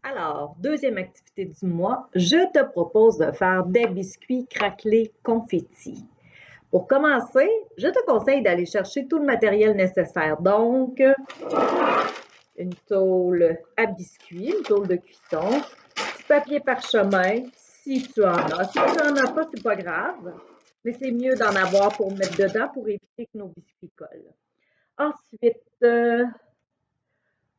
Alors, deuxième activité du mois, je te propose de faire des biscuits craquelés confettis. Pour commencer, je te conseille d'aller chercher tout le matériel nécessaire. Donc, une tôle à biscuits, une tôle de cuisson, du papier parchemin, si tu en as. Si tu n'en as pas, c'est pas grave, mais c'est mieux d'en avoir pour mettre dedans pour éviter que nos biscuits collent. Ensuite,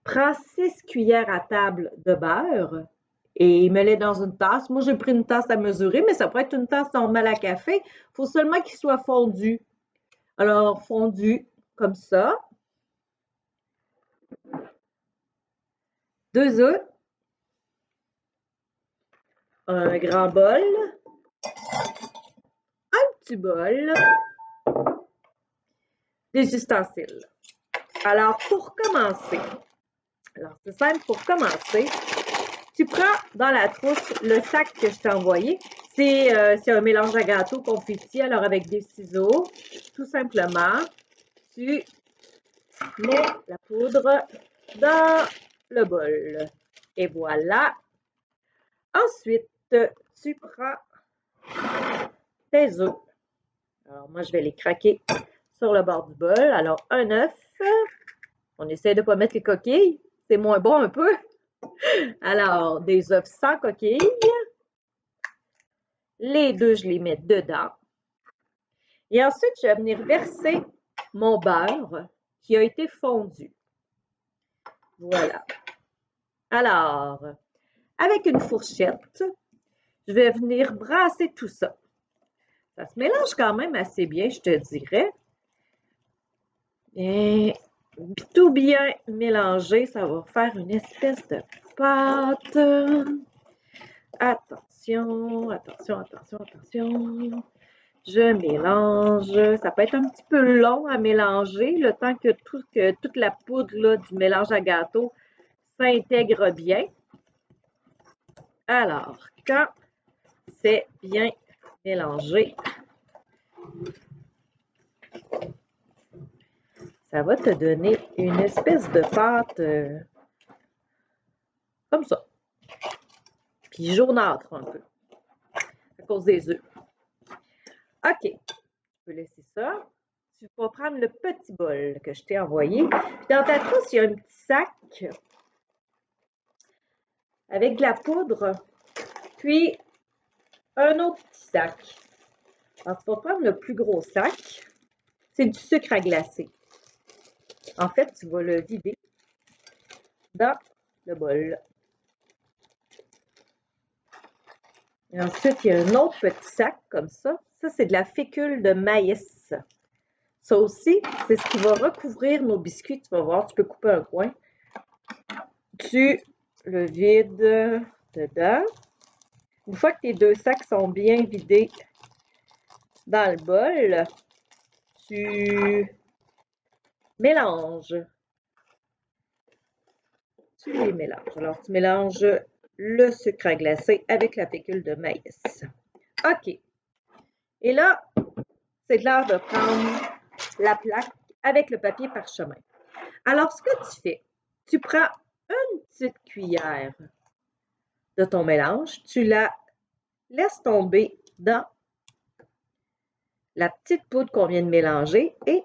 prends 6 cuillères à table de beurre et mets-les dans une tasse. Moi, j'ai pris une tasse à mesurer, mais ça pourrait être une tasse normale à café. Il faut seulement qu'il soit fondu. Alors, fondu comme ça. 2 œufs. Un grand bol. Un petit bol. Des ustensiles. Alors, pour commencer, c'est simple, pour commencer, tu prends dans la trousse le sac que je t'ai envoyé. C'est un mélange à gâteau confetti. Alors, avec des ciseaux, tout simplement, tu mets la poudre dans le bol. Et voilà. Ensuite, tu prends tes œufs. Alors, moi, je vais les craquer sur le bord du bol. Alors, un œuf. On essaie de ne pas mettre les coquilles. C'est moins bon un peu. Alors, des œufs sans coquilles. Les deux, je les mets dedans. Et ensuite, je vais venir verser mon beurre qui a été fondu. Voilà. Alors, avec une fourchette, je vais venir brasser tout ça. Ça se mélange quand même assez bien, je te dirais. Et tout bien mélangé, ça va faire une espèce de pâte. Attention, attention, attention, attention. Je mélange. Ça peut être un petit peu long à mélanger, le temps que toute la poudre là, du mélange à gâteau s'intègre bien. Alors, quand c'est bien mélangé, ça va te donner une espèce de pâte comme ça. Puis jaunâtre un peu, à cause des œufs. OK, tu peux laisser ça. Tu vas prendre le petit bol que je t'ai envoyé. Puis dans ta trousse, il y a un petit sac avec de la poudre, puis un autre petit sac. Alors, tu vas prendre le plus gros sac. C'est du sucre à glacer. En fait, tu vas le vider dans le bol. Et ensuite, il y a un autre petit sac comme ça. Ça, c'est de la fécule de maïs. Ça aussi, c'est ce qui va recouvrir nos biscuits. Tu vas voir, tu peux couper un coin. Tu le vides dedans. Une fois que tes deux sacs sont bien vidés dans le bol, tu mélanges. Tu les mélanges. Alors, tu mélanges le sucre à glacer avec la fécule de maïs. OK. Et là, c'est l'heure de prendre la plaque avec le papier parchemin. Alors, ce que tu fais, tu prends une petite cuillère de ton mélange, tu la laisses tomber dans la petite poudre qu'on vient de mélanger et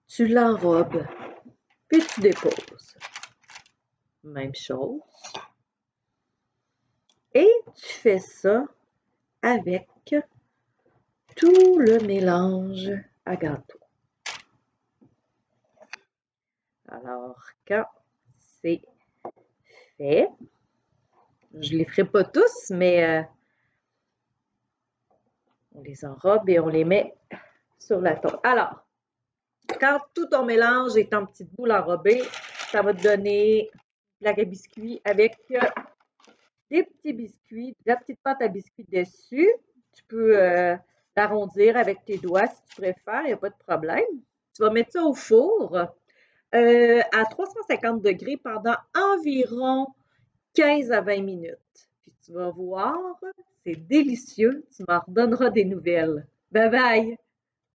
tu l'enrobes, puis tu déposes. Même chose. Et tu fais ça avec tout le mélange à gâteau. Alors, quand c'est fait, je ne les ferai pas tous, mais on les enrobe et on les met sur la tôle. Alors, quand tout ton mélange est en petites boules enrobées, ça va te donner la biscuit avec des petits biscuits, de la petite pâte à biscuits dessus. Tu peux l'arrondir avec tes doigts si tu préfères, il n'y a pas de problème. Tu vas mettre ça au four à 350 degrés pendant environ 15 à 20 minutes. Puis tu vas voir, c'est délicieux. Tu m'en redonneras des nouvelles. Bye bye!